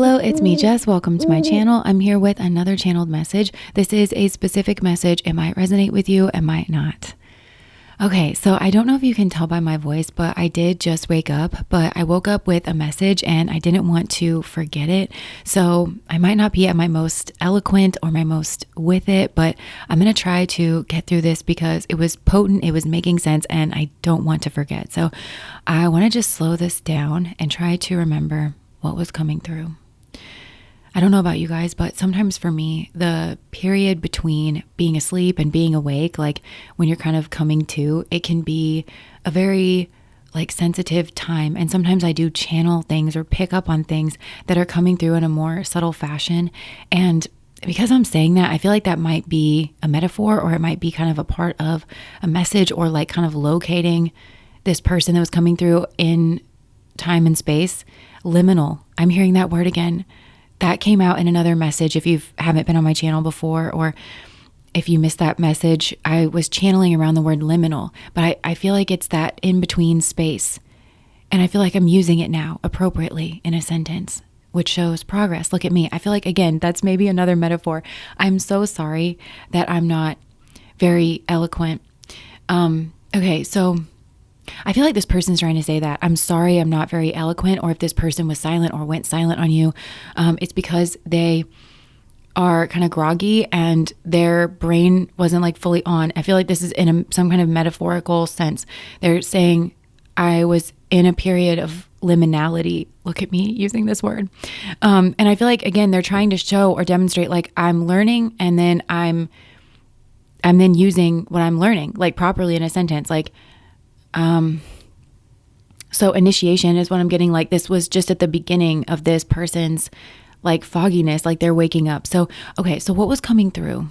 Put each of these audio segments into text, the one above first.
Hello, it's me, Jess. Welcome to my channel. I'm here with another channeled message. This is a specific message. It might resonate with you, it might not. Okay, so I don't know if you can tell by my voice, but I did just wake up, but I woke up with a message and I didn't want to forget it. So I might not be at my most eloquent or my most with it, but I'm going to try to get through this because it was potent, it was making sense, and I don't want to forget. So I want to just slow this down and try to remember what was coming through. I don't know about you guys, but sometimes for me, the period between being asleep and being awake, like when you're kind of coming to, it can be a very sensitive time. And sometimes I do channel things or pick up on things that are coming through in a more subtle fashion. And because I'm saying that, I feel like that might be a metaphor, or it might be kind of a part of a message, or like kind of locating this person that was coming through in time and space. Liminal. I'm hearing that word again. That came out in another message. If you haven't been on my channel before, or if you missed that message, I was channeling around the word liminal, but I feel like it's that in between space. And I feel like I'm using it now appropriately in a sentence, which shows progress. Look at me. I feel like, again, that's maybe another metaphor. I'm so sorry that I'm not very eloquent. Okay, so I feel like this person's trying to say that I'm sorry I'm not very eloquent, or if this person was silent or went silent on you, it's because they are kind of groggy and their brain wasn't fully on. I feel like this is in some kind of metaphorical sense. They're saying I was in a period of liminality. Look at me using this word. And I feel like, again, they're trying to show or demonstrate I'm learning, and then I'm then using what I'm learning properly in a sentence. So initiation is what I'm getting. This was just at the beginning of this person's fogginess, they're waking up. So, okay. So what was coming through?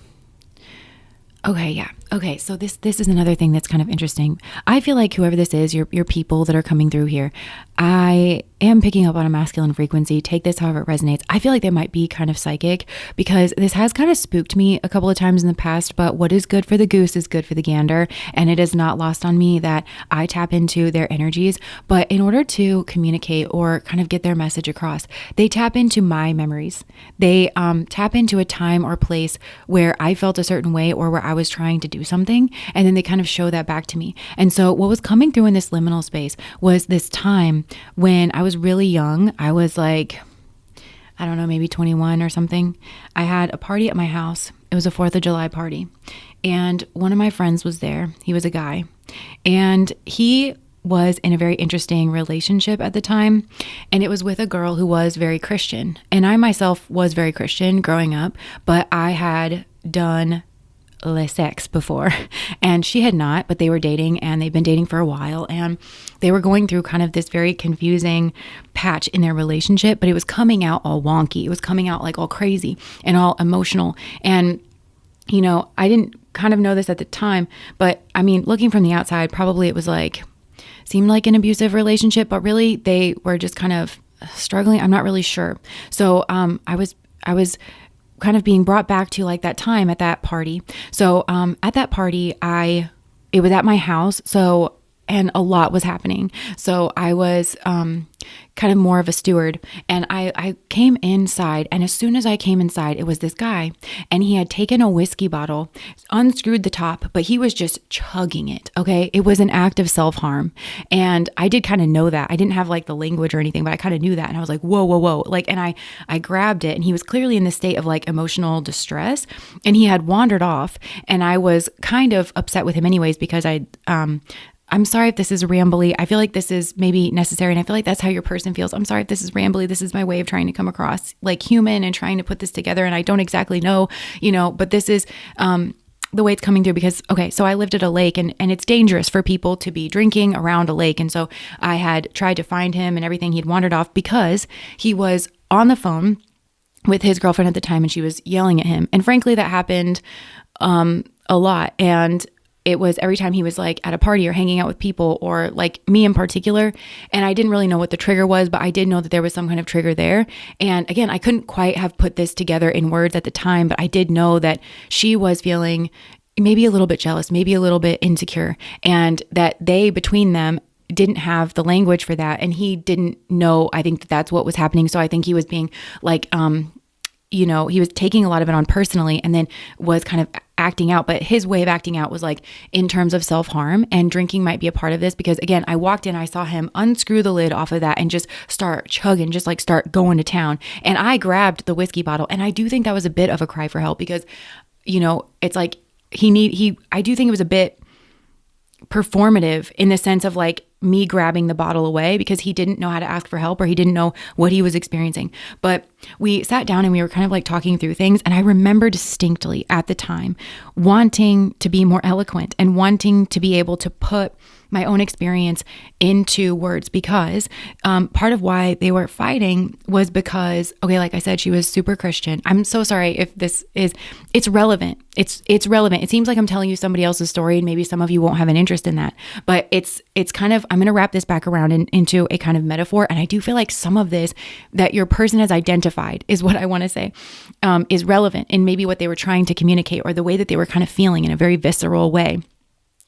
Okay. Yeah. Okay. So this is another thing that's kind of interesting. I feel like whoever this is, your people that are coming through here, I am picking up on a masculine frequency. Take this however it resonates. I feel like they might be kind of psychic, because this has kind of spooked me a couple of times in the past, but what is good for the goose is good for the gander. And it is not lost on me that I tap into their energies, but in order to communicate or kind of get their message across, they tap into my memories. They tap into a time or place where I felt a certain way, or where I was trying to do something, and then they kind of show that back to me. And so what was coming through in this liminal space was this time when I was really young. I was I don't know, maybe 21 or something. I had a party at my house. It was a 4th of July party. And one of my friends was there. He was a guy. And he was in a very interesting relationship at the time. And it was with a girl who was very Christian. And I myself was very Christian growing up, but I had done sex before, and she had not, but they were dating, and they've been dating for a while, and they were going through kind of this very confusing patch in their relationship, but it was coming out all wonky. It was coming out all crazy and all emotional. And, I didn't kind of know this at the time, but I mean, looking from the outside, probably it was seemed like an abusive relationship, but really they were just kind of struggling. I'm not really sure. So, I was kind of being brought back to that time at that party. So at that party, it was at my house. So, and a lot was happening. So I was kind of more of a steward, and I came inside, and as soon as I came inside, it was this guy, and he had taken a whiskey bottle, unscrewed the top, but he was just chugging it. Okay. It was an act of self-harm. And I did kind of know that. I didn't have the language or anything, but I kind of knew that. And I was like, whoa, whoa, whoa. And I grabbed it, and he was clearly in this state of emotional distress, and he had wandered off, and I was kind of upset with him anyways, because I'm sorry if this is rambly. I feel like this is maybe necessary, and I feel like that's how your person feels. I'm sorry if this is rambly. This is my way of trying to come across human and trying to put this together, and I don't exactly know, but this is the way it's coming through, because, okay, so I lived at a lake, and it's dangerous for people to be drinking around a lake. And so I had tried to find him and everything. He'd wandered off because he was on the phone with his girlfriend at the time, and she was yelling at him. And frankly, that happened a lot. And it was every time he was at a party or hanging out with people, or me in particular. And I didn't really know what the trigger was, but I did know that there was some kind of trigger there. And again, I couldn't quite have put this together in words at the time, but I did know that she was feeling maybe a little bit jealous, maybe a little bit insecure, and that they, between them, didn't have the language for that. And he didn't know, I think that's what was happening. So I think he was being like, he was taking a lot of it on personally and then was kind of acting out. But his way of acting out was like in terms of self-harm, and drinking might be a part of this because, again, I walked in, I saw him unscrew the lid off of that and just start chugging, just like start going to town. And I grabbed the whiskey bottle, and I do think that was a bit of a cry for help because, it's like I do think it was a bit performative in the sense of like me grabbing the bottle away because he didn't know how to ask for help, or he didn't know what he was experiencing. But we sat down and we were kind of like talking through things. And I remember distinctly at the time wanting to be more eloquent and wanting to be able to put my own experience into words, because part of why they were fighting was because, okay, like I said, she was super Christian. I'm so sorry if it's relevant. It's relevant. It seems like I'm telling you somebody else's story, and maybe some of you won't have an interest in that, but it's kind of, I'm going to wrap this back around into a kind of metaphor. And I do feel like some of this that your person has identified is what I want to say, is relevant in maybe what they were trying to communicate, or the way that they were kind of feeling in a very visceral way.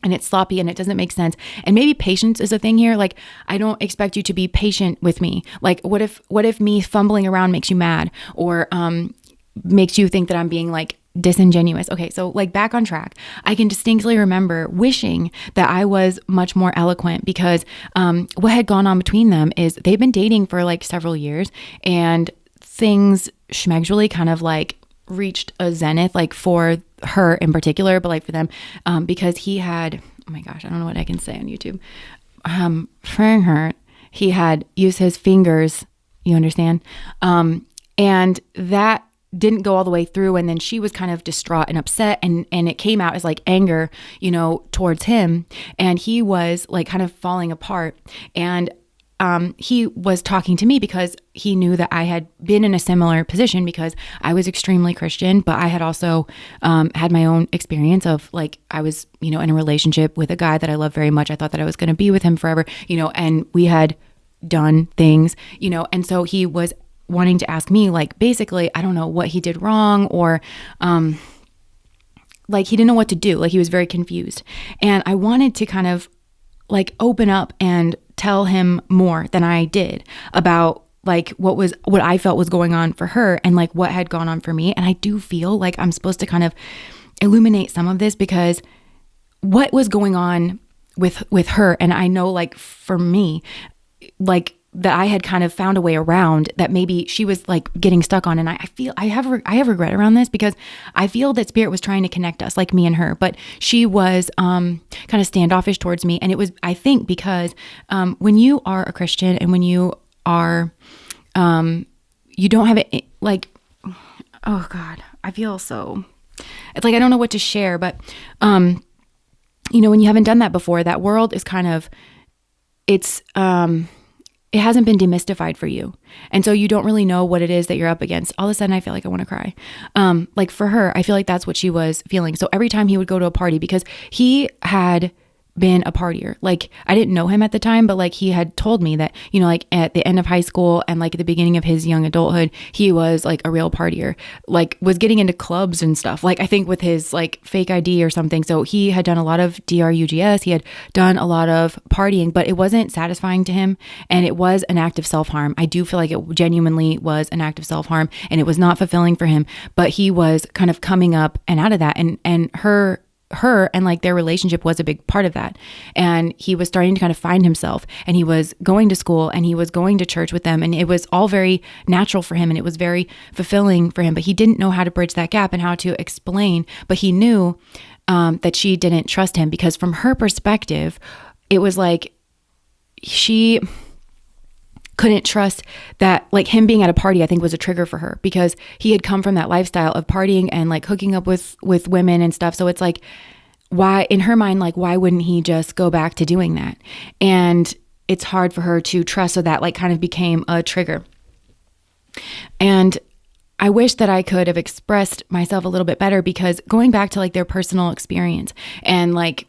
And it's sloppy and it doesn't make sense. And maybe patience is a thing here. Like, I don't expect you to be patient with me. Like, what if me fumbling around makes you mad, or makes you think that I'm being like disingenuous? Okay, so like back on track. I can distinctly remember wishing that I was much more eloquent, because what had gone on between them is they've been dating for like several years, and things schmegsually kind of like reached a zenith, like for her in particular, but like for them, because he had, oh my gosh, I don't know what I can say on YouTube. For her, he had used his fingers, you understand? And that didn't go all the way through. And then she was kind of distraught and upset, and it came out as like anger, towards him. And he was like kind of falling apart. And he was talking to me because he knew that I had been in a similar position, because I was extremely Christian, but I had also had my own experience of like, I was, in a relationship with a guy that I love very much. I thought that I was going to be with him forever, and we had done things, and so he was wanting to ask me, like, basically, I don't know what he did wrong, or like he didn't know what to do. Like, he was very confused. And I wanted to kind of like open up and tell him more than I did about like what I felt was going on for her, and like what had gone on for me. And I do feel like I'm supposed to kind of illuminate some of this, because what was going on with her, and I know like for me, like that I had kind of found a way around that maybe she was like getting stuck on. And I feel I have regret around this, because I feel that Spirit was trying to connect us, like me and her, but she was kind of standoffish towards me. And it was, I think, because when you are a Christian, and when you are, you don't have it like, oh God, I feel so, it's like, I don't know what to share, but when you haven't done that before, that world is kind of, it hasn't been demystified for you. And so you don't really know what it is that you're up against. All of a sudden, I feel like I want to cry. Like for her, I feel like that's what she was feeling. So every time he would go to a party, because he had been a partier, like I didn't know him at the time, but like he had told me that, like at the end of high school and like at the beginning of his young adulthood, he was like a real partier, like was getting into clubs and stuff, like I think with his like fake ID or something. So he had done a lot of drugs. He had done a lot of partying, but it wasn't satisfying to him. And it was an act of self-harm. I do feel like it genuinely was an act of self-harm, and it was not fulfilling for him, but he was kind of coming up and out of that, and her and like their relationship was a big part of that. And he was starting to kind of find himself, and he was going to school, and he was going to church with them, and it was all very natural for him, and it was very fulfilling for him, but he didn't know how to bridge that gap and how to explain. But he knew that she didn't trust him, because from her perspective, it was like she couldn't trust that, like him being at a party, I think was a trigger for her, because he had come from that lifestyle of partying and like hooking up with women and stuff. So it's like, why, in her mind, like, why wouldn't he just go back to doing that? And it's hard for her to trust. So that like kind of became a trigger. And I wish that I could have expressed myself a little bit better, because going back to like their personal experience and like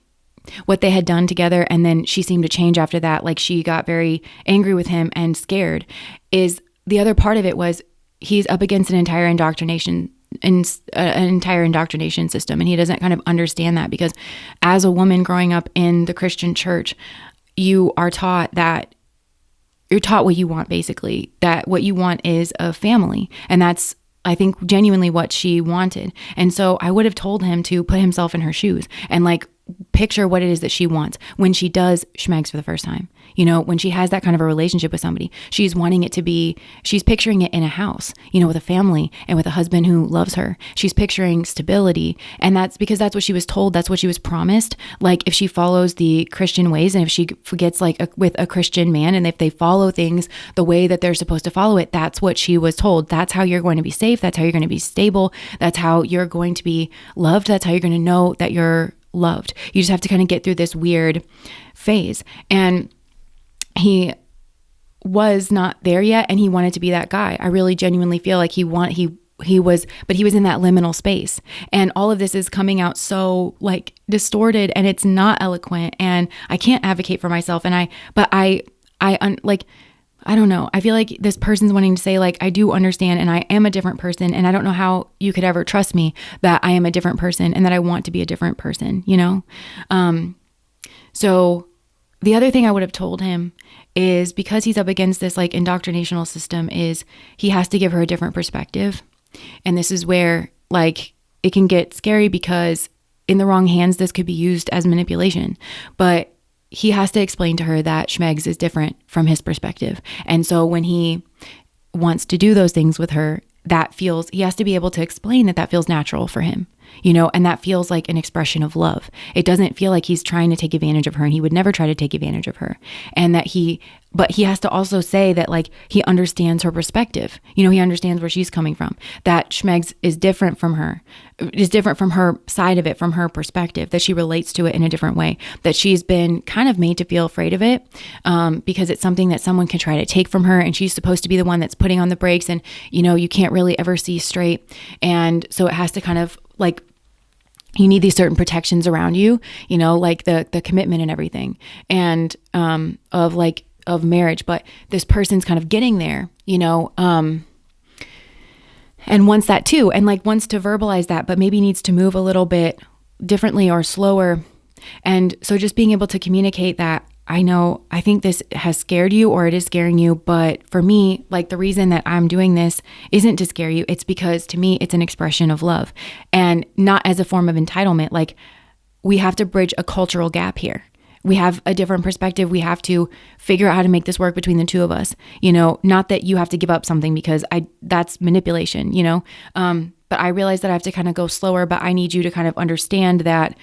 what they had done together, and then she seemed to change after that, like she got very angry with him and scared, is the other part of it was he's up against an entire indoctrination system, and he doesn't kind of understand that, because as a woman growing up in the Christian church, you are taught that you're taught what you want, basically, that what you want is a family. And that's, I think, genuinely what she wanted. And so I would have told him to put himself in her shoes and like picture what it is that she wants when she does schmegs for the first time. You know, when she has that kind of a relationship with somebody, she's wanting it to be, she's picturing it in a house, you know, with a family and with a husband who loves her. She's picturing stability. And that's because that's what she was told. That's what she was promised. Like if she follows the Christian ways and if she gets like with a Christian man and if they follow things the way that they're supposed to follow it, that's what she was told. That's how you're going to be safe. That's how you're going to be stable. That's how you're going to be loved. That's how you're going to know that you're loved. You just have to kind of get through this weird phase. And he was not there yet, and he wanted to be that guy. I really genuinely feel like he was in that liminal space. And all of this is coming out so like distorted, and it's not eloquent, and I can't advocate for myself. And I don't know. I feel like this person's wanting to say like, I do understand, and I am a different person, and I don't know how you could ever trust me that I am a different person and that I want to be a different person, you know? So the other thing I would have told him is, because he's up against this like indoctrinational system, is he has to give her a different perspective. And this is where like it can get scary, because in the wrong hands, this could be used as manipulation. But he has to explain to her that schmegs is different from his perspective. And so when he wants to do those things with her, he has to be able to explain that feels natural for him, you know, and that feels like an expression of love. It doesn't feel like he's trying to take advantage of her, and he would never try to take advantage of her. And but he has to also say that like he understands her perspective. You know, he understands where she's coming from, that schmegs is different from her side of it, from her perspective, that she relates to it in a different way, that she's been kind of made to feel afraid of it because it's something that someone can try to take from her, and she's supposed to be the one that's putting on the brakes, and, you know, you can't really ever see straight. And so it has to kind of like, you need these certain protections around you, you know, like the commitment and everything, and of marriage. But this person's kind of getting there, you know, and wants that too, and like wants to verbalize that, but maybe needs to move a little bit differently or slower. And so just being able to communicate that, I think this has scared you, or it is scaring you, but for me, like the reason that I'm doing this isn't to scare you. It's because to me, it's an expression of love, and not as a form of entitlement. Like we have to bridge a cultural gap here. We have a different perspective. We have to figure out how to make this work between the two of us, you know, not that you have to give up something, because that's manipulation, you know? But I realize that I have to kind of go slower, but I need you to kind of understand that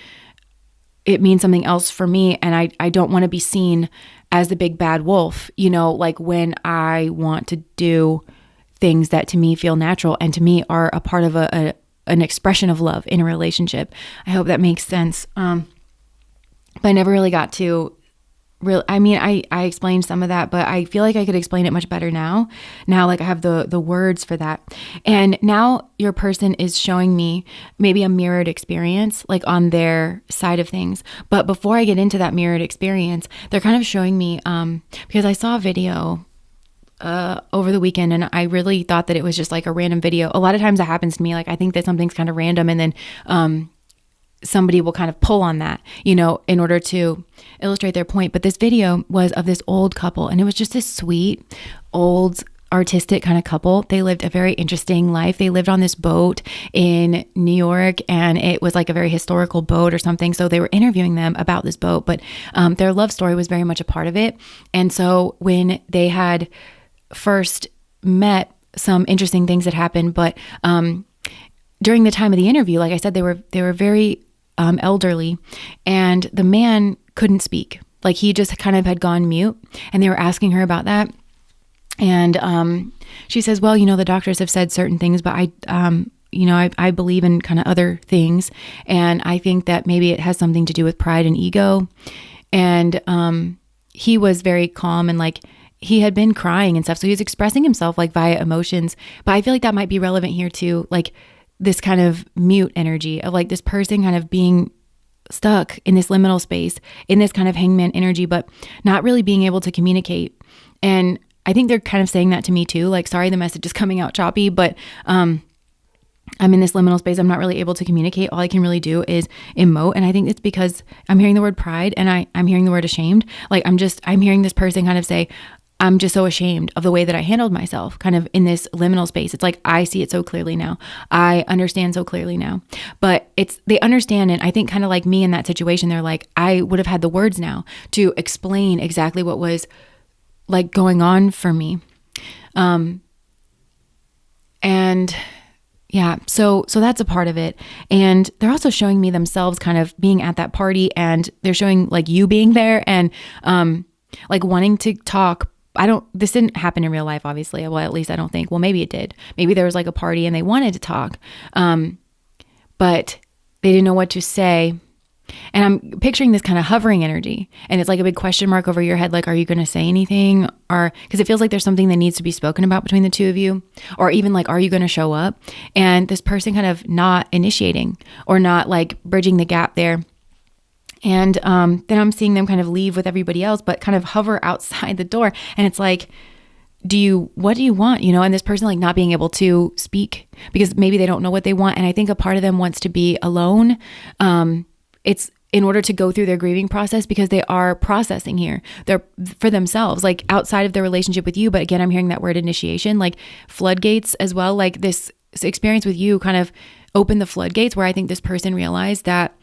it means something else for me. And I don't want to be seen as the big bad wolf, you know, like when I want to do things that to me feel natural and to me are a part of an expression of love in a relationship. I hope that makes sense. But I never really got to I explained some of that, but I feel like I could explain it much better now. Now, like I have the words for that. And now your person is showing me maybe a mirrored experience, like on their side of things. But before I get into that mirrored experience, they're kind of showing me, because I saw a video over the weekend, and I really thought that it was just like a random video. A lot of times that happens to me. Like I think that something's kind of random, and then, somebody will kind of pull on that, you know, in order to illustrate their point. But this video was of this old couple, and it was just this sweet, old, artistic kind of couple. They lived a very interesting life. They lived on this boat in New York, and it was like a very historical boat or something. So they were interviewing them about this boat, but their love story was very much a part of it. And so when they had first met, some interesting things had happened, but during the time of the interview, like I said, they were very elderly, and the man couldn't speak. Like he just kind of had gone mute, and they were asking her about that. And she says, well, you know, the doctors have said certain things, but I believe in kind of other things. And I think that maybe it has something to do with pride and ego. And he was very calm, and like he had been crying and stuff. So he was expressing himself like via emotions. But I feel like that might be relevant here too. Like this kind of mute energy of like this person kind of being stuck in this liminal space, in this kind of hangman energy, but not really being able to communicate. And I think they're kind of saying that to me too. Like, sorry, the message is coming out choppy, but I'm in this liminal space. I'm not really able to communicate. All I can really do is emote. And I think it's because I'm hearing the word pride and I'm hearing the word ashamed. Like I'm hearing this person kind of say, I'm just so ashamed of the way that I handled myself kind of in this liminal space. It's like, I see it so clearly now. I understand so clearly now, but they understand. And I think kind of like me in that situation, they're like, I would have had the words now to explain exactly what was like going on for me. And yeah, so that's a part of it. And they're also showing me themselves kind of being at that party, and they're showing like you being there and like wanting to talk. This didn't happen in real life, obviously. Well, at least I don't think. Well, maybe it did. Maybe there was like a party and they wanted to talk, but they didn't know what to say. And I'm picturing this kind of hovering energy, and it's like a big question mark over your head. Like, are you going to say anything? Or because it feels like there's something that needs to be spoken about between the two of you, or even like, are you going to show up? And this person kind of not initiating or not like bridging the gap there. And then I'm seeing them kind of leave with everybody else, but kind of hover outside the door. And it's like, what do you want? And this person like not being able to speak because maybe they don't know what they want. And I think a part of them wants to be alone. It's in order to go through their grieving process because they are processing here. They're for themselves, like outside of their relationship with you. But again, I'm hearing that word initiation, like floodgates as well. Like this experience with you kind of opened the floodgates where I think this person realized that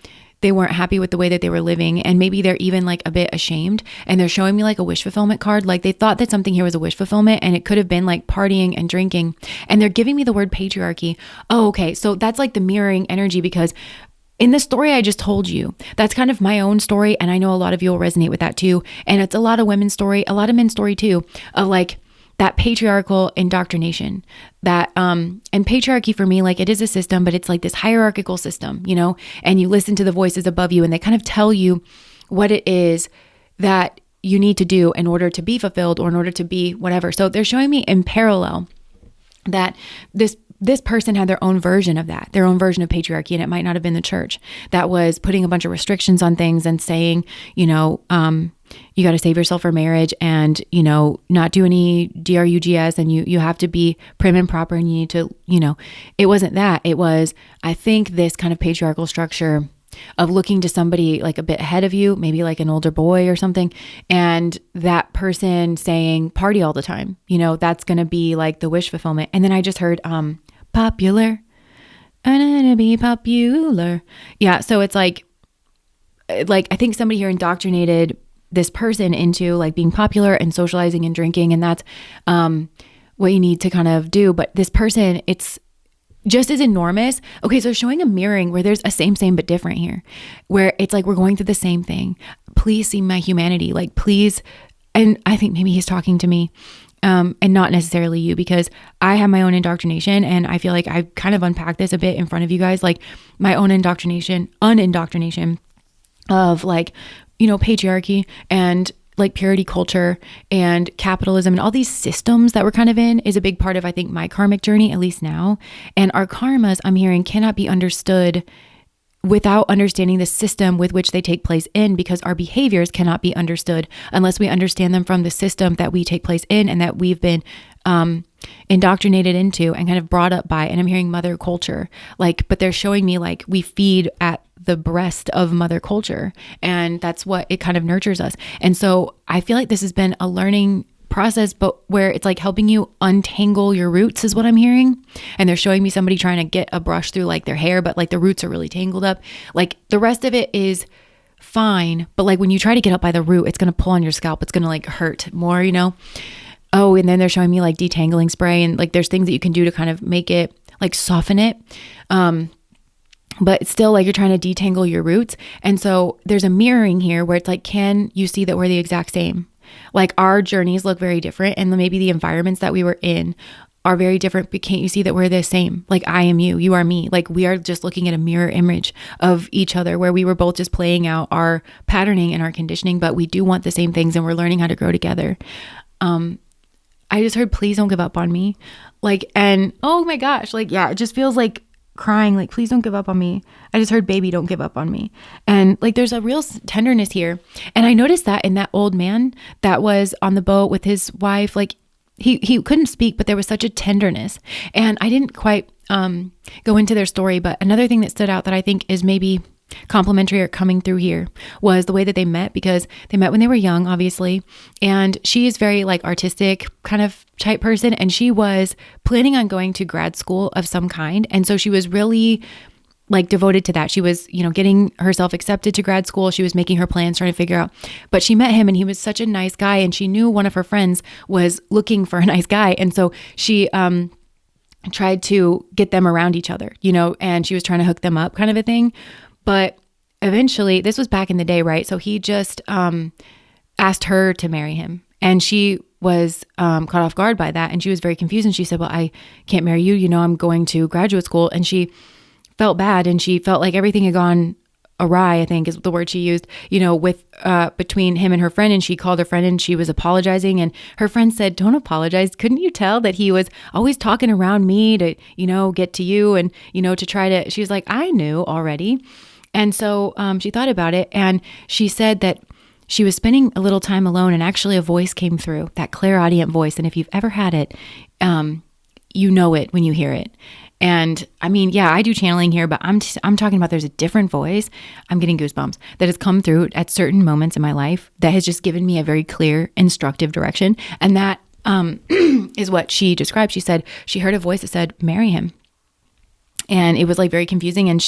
they weren't happy with the way that they were living. And maybe they're even like a bit ashamed, and they're showing me like a wish fulfillment card. Like they thought that something here was a wish fulfillment, and it could have been like partying and drinking. And they're giving me the word patriarchy. Oh, okay. So that's like the mirroring energy, because in the story I just told you, that's kind of my own story. And I know a lot of you will resonate with that too. And it's a lot of women's story, a lot of men's story too, of like that patriarchal indoctrination that, and patriarchy for me, like it is a system, but it's like this hierarchical system, and you listen to the voices above you and they kind of tell you what it is that you need to do in order to be fulfilled or in order to be whatever. So they're showing me in parallel that this person had their own version of that, their own version of patriarchy. And it might not have been the church that was putting a bunch of restrictions on things and saying, you got to save yourself for marriage and, not do any drugs, and you have to be prim and proper, and you need to, it wasn't that. It was, I think, this kind of patriarchal structure of looking to somebody like a bit ahead of you, maybe like an older boy or something. And that person saying party all the time, that's going to be like the wish fulfillment. And then I just heard, popular, I'm gonna be popular. Yeah. So it's like I think somebody here indoctrinated this person into like being popular and socializing and drinking. And that's, what you need to kind of do. But this person, it's just as enormous. Okay. So showing a mirroring where there's a same, but different here, where it's like, we're going through the same thing. Please see my humanity. Like, please. And I think maybe he's talking to me. And not necessarily you, because I have my own indoctrination, and I feel like I've kind of unpacked this a bit in front of you guys, like my own unindoctrination of like, patriarchy and like purity culture and capitalism and all these systems that we're kind of in is a big part of, I think, my karmic journey, at least now. And our karmas, I'm hearing, cannot be understood without understanding the system with which they take place in, because our behaviors cannot be understood unless we understand them from the system that we take place in and that we've been indoctrinated into and kind of brought up by. And I'm hearing mother culture, like, but they're showing me like we feed at the breast of mother culture, and that's what it kind of nurtures us. And so I feel like this has been a learning process, but where it's like helping you untangle your roots is what I'm hearing. And they're showing me somebody trying to get a brush through like their hair, but like the roots are really tangled up. Like the rest of it is fine, but like when you try to get up by the root, it's going to pull on your scalp. It's going to like hurt more, Oh, and then they're showing me like detangling spray, and like there's things that you can do to kind of make it like soften it. But it's still like you're trying to detangle your roots. And so there's a mirroring here where it's like, can you see that we're the exact same? Like our journeys look very different, and maybe the environments that we were in are very different, but can't you see that we're the same? Like I am you, you are me. Like we are just looking at a mirror image of each other, where we were both just playing out our patterning and our conditioning, but we do want the same things, and we're learning how to grow together. I just heard, please don't give up on me. Like, and oh my gosh, like, yeah, it just feels like crying, like, please don't give up on me. I just heard, baby, don't give up on me. And like, there's a real tenderness here. And I noticed that in that old man that was on the boat with his wife, like he couldn't speak, but there was such a tenderness. And I didn't quite go into their story, but another thing that stood out that I think is maybe complimentary or coming through here was the way that they met, because they met when they were young, obviously. And she is very like artistic kind of type person. And she was planning on going to grad school of some kind. And so she was really like devoted to that. She was, getting herself accepted to grad school. She was making her plans, trying to figure out, but she met him and he was such a nice guy. And she knew one of her friends was looking for a nice guy. And so she, tried to get them around each other, and she was trying to hook them up kind of a thing. But eventually, this was back in the day, right? So he just asked her to marry him. And she was caught off guard by that. And she was very confused. And she said, well, I can't marry you. I'm going to graduate school. And she felt bad. And she felt like everything had gone awry, I think is the word she used, with between him and her friend. And she called her friend and she was apologizing. And her friend said, don't apologize. Couldn't you tell that he was always talking around me to, get to you and, to try to, she was like, I knew already. And so she thought about it and she said that she was spending a little time alone and actually a voice came through, that clairaudient voice. And if you've ever had it, you know it when you hear it. And I mean, yeah, I do channeling here, but I'm talking about there's a different voice. I'm getting goosebumps that has come through at certain moments in my life that has just given me a very clear, instructive direction. And that is what she described. She said she heard a voice that said, marry him. And it was like very confusing. And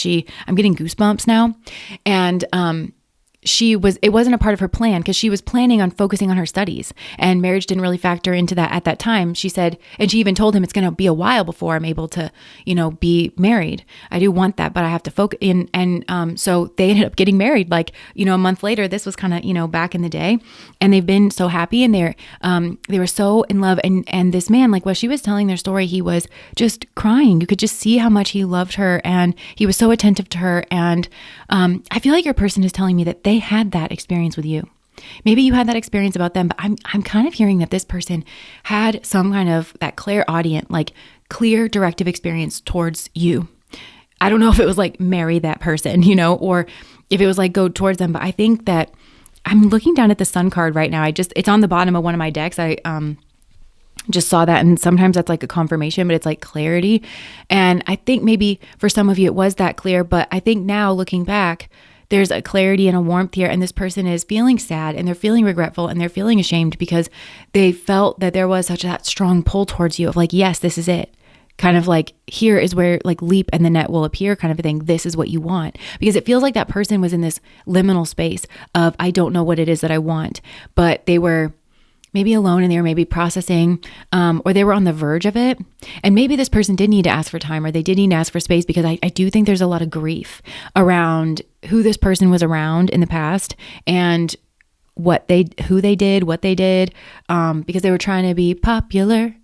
I'm getting goosebumps now. And it wasn't a part of her plan because she was planning on focusing on her studies and marriage didn't really factor into that at that time. She said, and she even told him it's going to be a while before I'm able to, be married. I do want that, but I have to focus in. And so they ended up getting married like, a month later. This was kind of, back in the day and they've been so happy and they were so in love. And this man, like while she was telling their story, he was just crying. You could just see how much he loved her and he was so attentive to her. And I feel like your person is telling me that they had that experience with you. Maybe you had that experience about them, but I'm kind of hearing that this person had some kind of that clairaudient, like clear directive experience towards you. I don't know if it was like marry that person, or if it was like go towards them, but I think that I'm looking down at the sun card right now. It's on the bottom of one of my decks. I just saw that. And sometimes that's like a confirmation, but it's like clarity. And I think maybe for some of you, it was that clear, but I think now looking back, there's a clarity and a warmth here. And this person is feeling sad and they're feeling regretful and they're feeling ashamed because they felt that there was such that strong pull towards you of like, yes, this is it. Kind of like, here is where like leap and the net will appear kind of a thing. This is what you want. Because it feels like that person was in this liminal space of, I don't know what it is that I want, but they were maybe alone and they were maybe processing, or they were on the verge of it. And maybe this person did need to ask for time or they did need to ask for space because I do think there's a lot of grief around who this person was around in the past and what they did, because they were trying to be popular.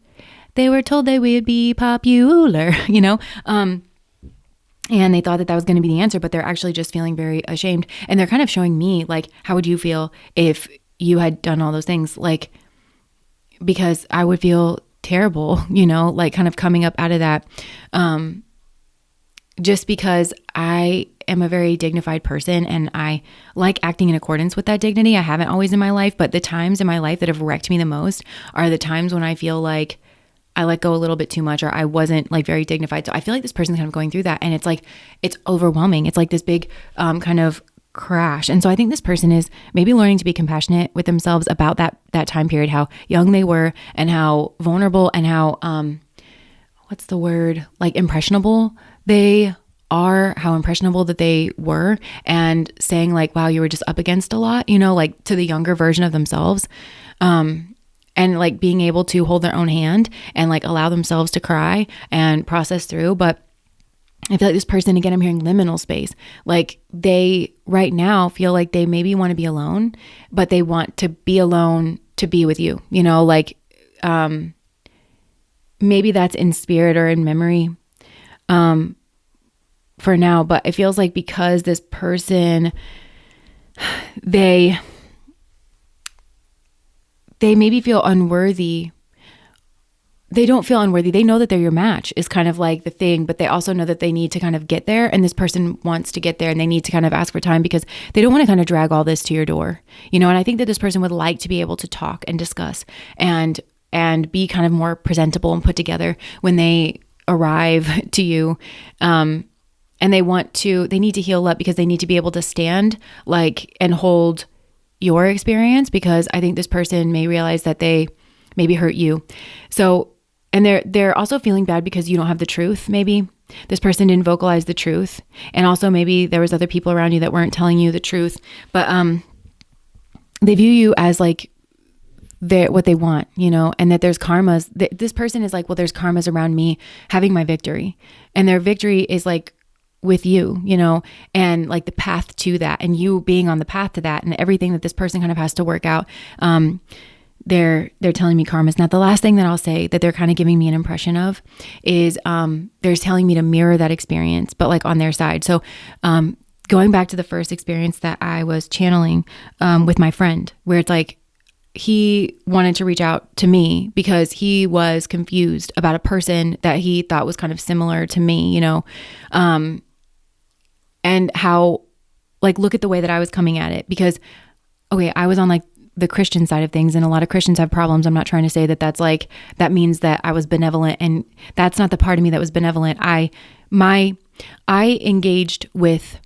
They were told they would be popular, and they thought that was going to be the answer, but they're actually just feeling very ashamed. And they're kind of showing me like, how would you feel if you had done all those things? Like, because I would feel terrible, like kind of coming up out of that, just because I am a very dignified person and I like acting in accordance with that dignity. I haven't always in my life, but the times in my life that have wrecked me the most are the times when I feel like I let go a little bit too much or I wasn't like very dignified. So I feel like this person's kind of going through that and it's like, it's overwhelming. It's like this big kind of crash. And so I think this person is maybe learning to be compassionate with themselves about that time period, how young they were and how vulnerable and how, what's the word? Like impressionable they are, how impressionable that they were, and saying like, wow, you were just up against a lot, like to the younger version of themselves. And like being able to hold their own hand and like allow themselves to cry and process through. But I feel like this person, again, I'm hearing liminal space. Like they right now feel like they maybe want to be alone, but they want to be alone to be with you, like maybe that's in spirit or in memory for now. But it feels like because this person, they maybe feel unworthy. They don't feel unworthy. They know that they're your match is kind of like the thing, but they also know that they need to kind of get there. And this person wants to get there and they need to kind of ask for time because they don't want to kind of drag all this to your door, and I think that this person would like to be able to talk and discuss and and be kind of more presentable and put together when they arrive to you. And they need to heal up because they need to be able to stand like and hold your experience, because I think this person may realize that they maybe hurt you. So, and they're also feeling bad because you don't have the truth. Maybe this person didn't vocalize the truth. And also maybe there was other people around you that weren't telling you the truth, but they view you as like what they want, and that there's karmas. This person is like, well, there's karmas around me having my victory, and their victory is like with you, and like the path to that, and you being on the path to that, and everything that this person kind of has to work out. They're telling me karmas. Now, the last thing that I'll say that they're kind of giving me an impression of is they're telling me to mirror that experience, but like on their side. So going back to the first experience that I was channeling with my friend, where it's like he wanted to reach out to me because he was confused about a person that he thought was kind of similar to me, and how, like, look at the way that I was coming at it, because, okay, I was on like the Christian side of things, and a lot of Christians have problems. I'm not trying to say that that's like, that means that I was benevolent, and that's not the part of me that was benevolent. I engaged with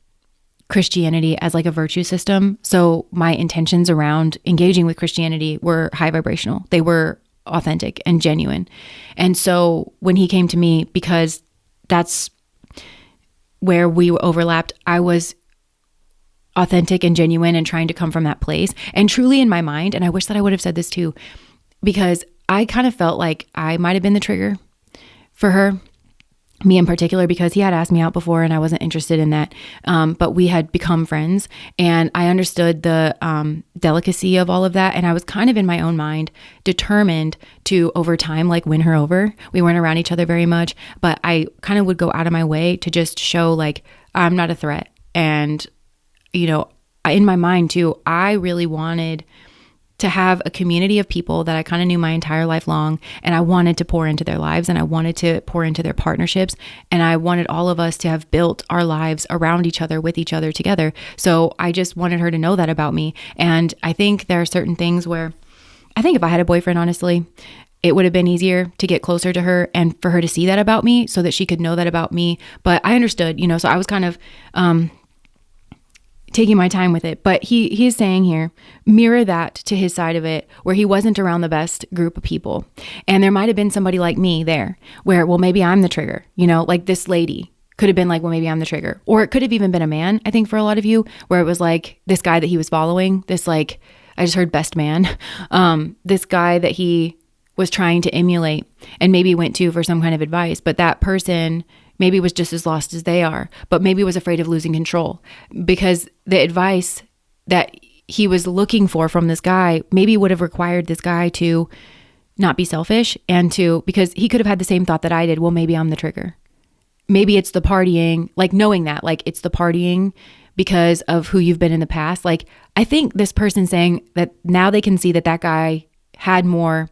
Christianity as like a virtue system. So my intentions around engaging with Christianity were high vibrational. They were authentic and genuine. And so when he came to me, because that's where we overlapped, I was authentic and genuine and trying to come from that place. And truly in my mind, and I wish that I would have said this too, because I kind of felt like I might have been the trigger for her, me in particular, because he had asked me out before and I wasn't interested in that. But we had become friends, and I understood the delicacy of all of that. And I was kind of in my own mind determined to, over time, like win her over. We weren't around each other very much, but I kind of would go out of my way to just show like, I'm not a threat. And, in my mind too, I really wanted to have a community of people that I kind of knew my entire life long, and I wanted to pour into their lives, and I wanted to pour into their partnerships, and I wanted all of us to have built our lives around each other, with each other together. So I just wanted her to know that about me. And I think there are certain things where I think if I had a boyfriend, honestly, it would have been easier to get closer to her and for her to see that about me so that she could know that about me. But I understood, so I was kind of taking my time with it. But he's saying here, mirror that to his side of it, where he wasn't around the best group of people. And there might have been somebody like me there where, well, maybe I'm the trigger, like this lady could have been like, well, maybe I'm the trigger. Or it could have even been a man, I think, for a lot of you, where it was like this guy that he was following, this like, I just heard best man, this guy that he was trying to emulate and maybe went to for some kind of advice. But that person maybe was just as lost as they are, but maybe was afraid of losing control, because the advice that he was looking for from this guy maybe would have required this guy to not be selfish, and because he could have had the same thought that I did. Well, maybe I'm the trigger. Maybe it's the partying, like knowing that, like it's the partying because of who you've been in the past. Like, I think this person saying that now they can see that that guy had more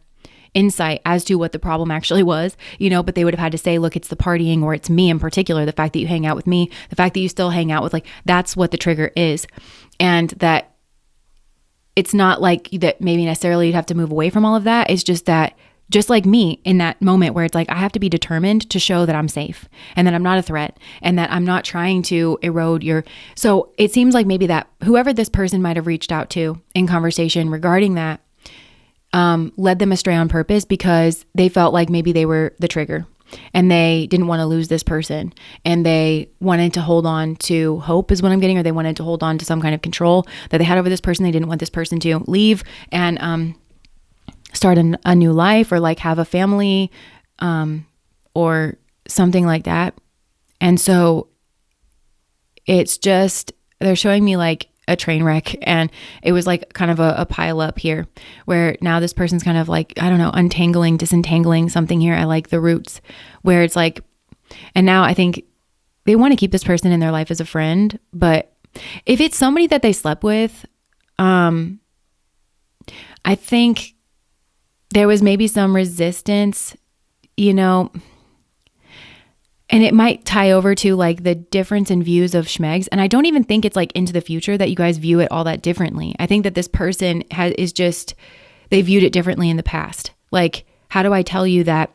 insight as to what the problem actually was, but they would have had to say, look, it's the partying, or it's me in particular, the fact that you hang out with me, the fact that you still hang out with, like, that's what the trigger is. And that it's not like that maybe necessarily you'd have to move away from all of that. It's just that, just like me in that moment where it's like, I have to be determined to show that I'm safe and that I'm not a threat and that I'm not trying to erode so it seems like maybe that whoever this person might have reached out to in conversation regarding that, led them astray on purpose, because they felt like maybe they were the trigger and they didn't want to lose this person, and they wanted to hold on to hope is what I'm getting, or they wanted to hold on to some kind of control that they had over this person. They didn't want this person to leave and start a new life, or like have a family or something like that. And so it's just, they're showing me like a train wreck, and it was like kind of a pile up here, where now this person's kind of like, I don't know, disentangling something here. I like the roots, where it's like, and now I think they want to keep this person in their life as a friend, but if it's somebody that they slept with, I think there was maybe some resistance, and it might tie over to like the difference in views of schmegs. And I don't even think it's like into the future that you guys view it all that differently. I think that this person they viewed it differently in the past. Like, how do I tell you that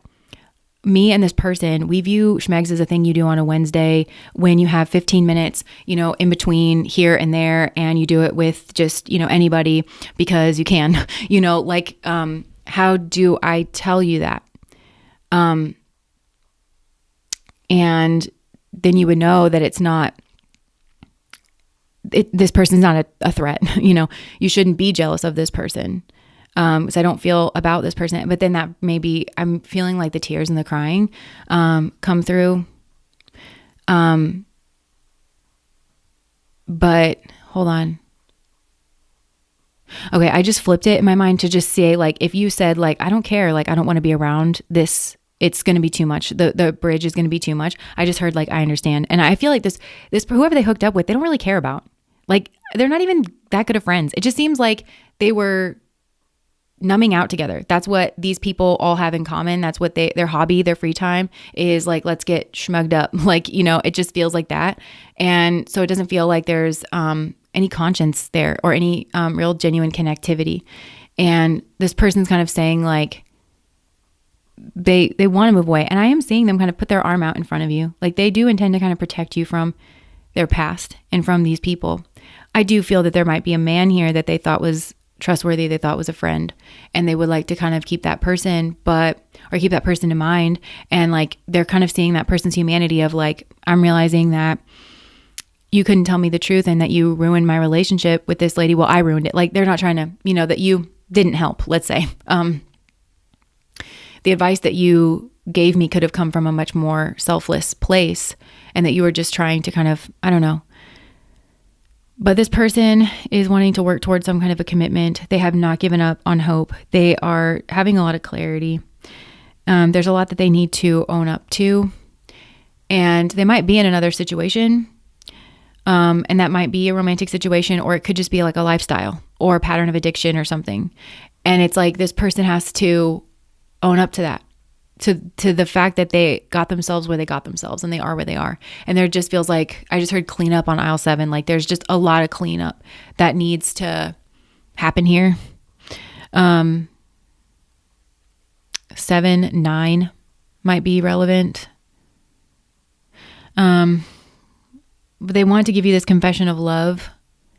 me and this person, we view schmegs as a thing you do on a Wednesday when you have 15 minutes, in between here and there, and you do it with just, anybody because you can, how do I tell you that? And then you would know that it's not, this person's not a threat. You shouldn't be jealous of this person. Because I don't feel about this person, but then that maybe I'm feeling like the tears and the crying, come through. But hold on. Okay. I just flipped it in my mind to just say, like, if you said, like, I don't care, like, I don't want to be around this, it's going to be too much. The bridge is going to be too much. I just heard, like, I understand. And I feel like this, whoever they hooked up with, they don't really care about, like, they're not even that good of friends. It just seems like they were numbing out together. That's what these people all have in common. That's what their hobby, their free time is, like, let's get schmugged up. Like, it just feels like that. And so it doesn't feel like there's any conscience there or any real genuine connectivity. And this person's kind of saying, like, they want to move away. And I am seeing them kind of put their arm out in front of you. Like, they do intend to kind of protect you from their past and from these people. I do feel that there might be a man here that they thought was trustworthy, they thought was a friend, and they would like to kind of keep that person keep that person in mind. And, like, they're kind of seeing that person's humanity of, like, I'm realizing that you couldn't tell me the truth and that you ruined my relationship with this lady. Well, I ruined it. Like, they're not trying to, that you didn't help, let's say. The advice that you gave me could have come from a much more selfless place, and that you were just trying to kind of, I don't know. But this person is wanting to work towards some kind of a commitment. They have not given up on hope. They are having a lot of clarity. There's a lot that they need to own up to. And they might be in another situation. And that might be a romantic situation, or it could just be like a lifestyle or a pattern of addiction or something. And it's like this person has to own up to that. To the fact that they got themselves where they got themselves, and they are where they are. And there just feels like, I just heard cleanup on aisle 7. Like, there's just a lot of cleanup that needs to happen here. 7, 9 might be relevant. But they want to give you this confession of love.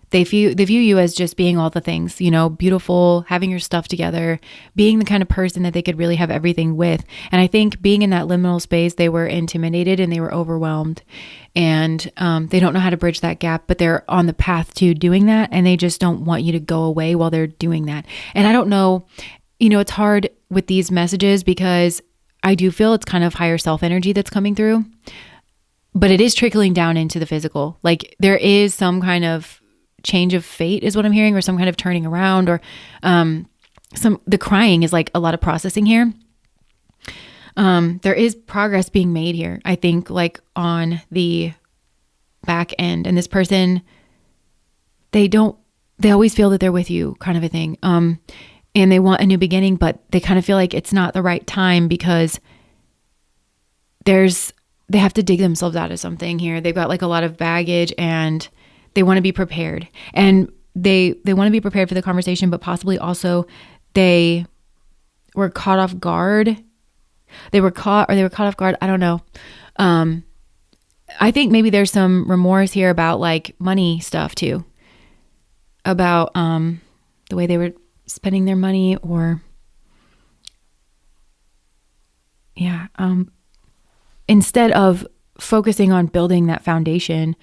They view you as just being all the things, beautiful, having your stuff together, being the kind of person that they could really have everything with. And I think being in that liminal space, they were intimidated and they were overwhelmed, and they don't know how to bridge that gap, but they're on the path to doing that. And they just don't want you to go away while they're doing that. And I don't know, it's hard with these messages because I do feel it's kind of higher self energy that's coming through, but it is trickling down into the physical. Like, there is some kind of change of fate is what I'm hearing, or some kind of turning around, or the crying is like a lot of processing here. There is progress being made here, I think, like on the back end. And this person, they always feel that they're with you, kind of a thing. And they want a new beginning, but they kind of feel like it's not the right time because they have to dig themselves out of something here. They've got like a lot of baggage, and they want to be prepared, and they want to be prepared for the conversation, but possibly also they were caught off guard. They were caught off guard. I don't know. I think maybe there's some remorse here about like money stuff too, about the way they were spending their money, or instead of focusing on building that foundation,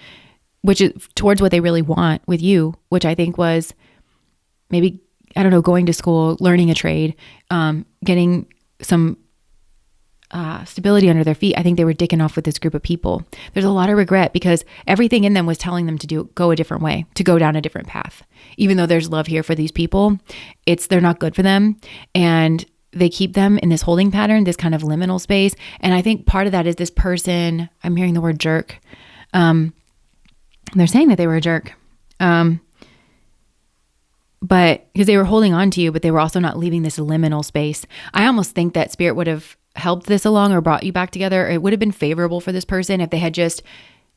which is towards what they really want with you, which I think was maybe, I don't know, going to school, learning a trade, getting some stability under their feet. I think they were dicking off with this group of people. There's a lot of regret because everything in them was telling them to go a different way, to go down a different path. Even though there's love here for these people, they're not good for them. And they keep them in this holding pattern, this kind of liminal space. And I think part of that is this person, I'm hearing the word jerk. They're saying that they were a jerk. But because they were holding on to you, but they were also not leaving this liminal space. I almost think that spirit would have helped this along or brought you back together. It would have been favorable for this person if they had just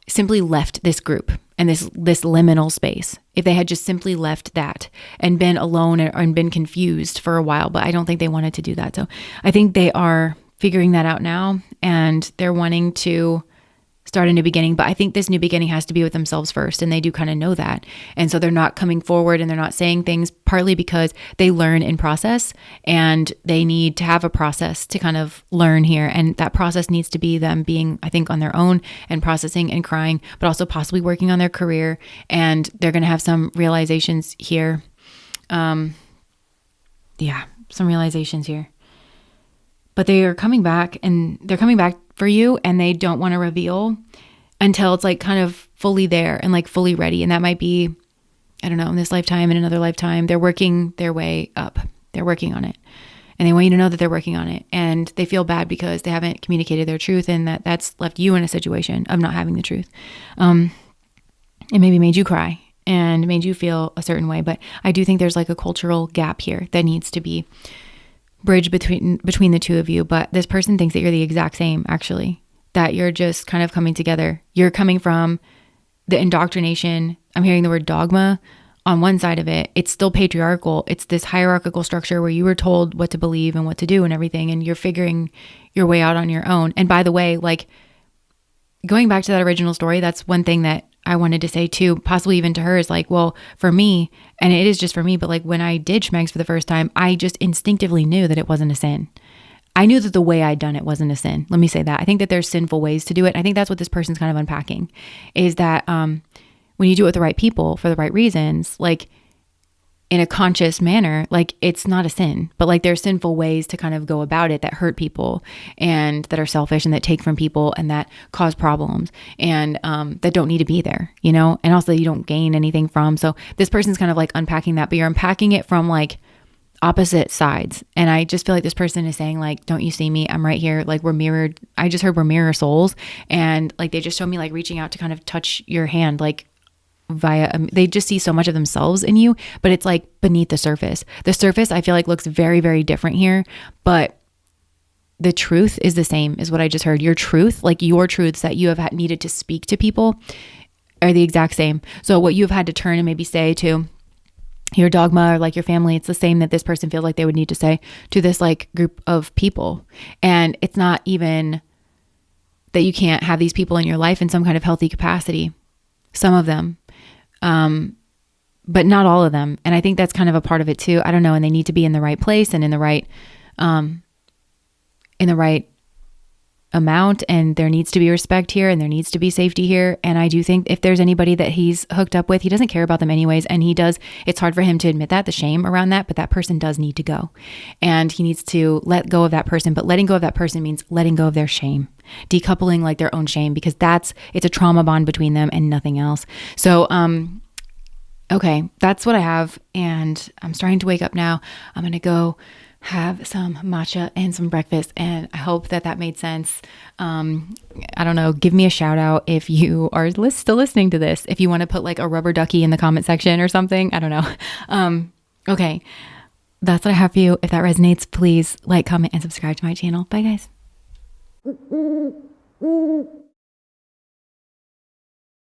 simply left this group and this liminal space, if they had just simply left that and been alone and been confused for a while, but I don't think they wanted to do that. So I think they are figuring that out now, and they're wanting to start a new beginning. But I think this new beginning has to be with themselves first, and they do kind of know that. And so they're not coming forward and they're not saying things, partly because they learn in process and they need to have a process to kind of learn here. And that process needs to be them being, I think, on their own and processing and crying, but also possibly working on their career. And they're going to have some realizations here. Some realizations here. But they are coming back, and they're coming back for you, and they don't want to reveal until it's like kind of fully there and like fully ready. And that might be, I don't know, in this lifetime, in another lifetime. They're working their way up. They're working on it. And they want you to know that they're working on it. And they feel bad because they haven't communicated their truth, and that's left you in a situation of not having the truth. It maybe made you cry and made you feel a certain way. But I do think there's like a cultural gap here that needs to be bridge between the two of you. But this person thinks that you're the exact same, actually, that you're just kind of coming together. You're coming from the indoctrination. I'm hearing the word dogma on one side of it. It's still patriarchal. It's this hierarchical structure where you were told what to believe and what to do and everything, and you're figuring your way out on your own. And by the way, like, going back to that original story, that's one thing that I wanted to say too, possibly even to her, is like, well, for me, and it is just for me, but like when I did schmegs for the first time, I just instinctively knew that it wasn't a sin. I knew that the way I'd done it wasn't a sin. Let me say that. I think that there's sinful ways to do it. I think that's what this person's kind of unpacking, is that when you do it with the right people for the right reasons, like in a conscious manner, like it's not a sin, but like there's sinful ways to kind of go about it that hurt people and that are selfish and that take from people and that cause problems and that don't need to be there, you know, and also you don't gain anything from. So this person's kind of like unpacking that, but you're unpacking it from like opposite sides. And I just feel like this person is saying like, don't you see me? I'm right here. Like we're mirrored. I just heard we're mirror souls. And like, they just showed me like reaching out to kind of touch your hand, like they just see so much of themselves in you, but it's like beneath the surface. The surface I feel like looks very, very different here, but the truth is the same, is what I just heard. Your truth, like your truths that you have needed to speak to people, are the exact same. So what you've had to turn and maybe say to your dogma or like your family, it's the same that this person feels like they would need to say to this like group of people. And it's not even that you can't have these people in your life in some kind of healthy capacity. Some of them. But not all of them. And I think that's kind of a part of it too. I don't know. And they need to be in the right place and in the right amount. And there needs to be respect here and there needs to be safety here. And I do think if there's anybody that he's hooked up with, he doesn't care about them anyways. And it's hard for him to admit that, the shame around that, but that person does need to go and he needs to let go of that person. But letting go of that person means letting go of their shame, decoupling like their own shame, because it's a trauma bond between them and nothing else. So, okay, that's what I have. And I'm starting to wake up now. I'm going to go have some matcha and some breakfast. And I hope that made sense. I don't know, give me a shout out if you are still listening to this, if you want to put like a rubber ducky in the comment section or something. I don't know. Okay, that's what I have for you. If that resonates, please like, comment, and subscribe to my channel. Bye guys.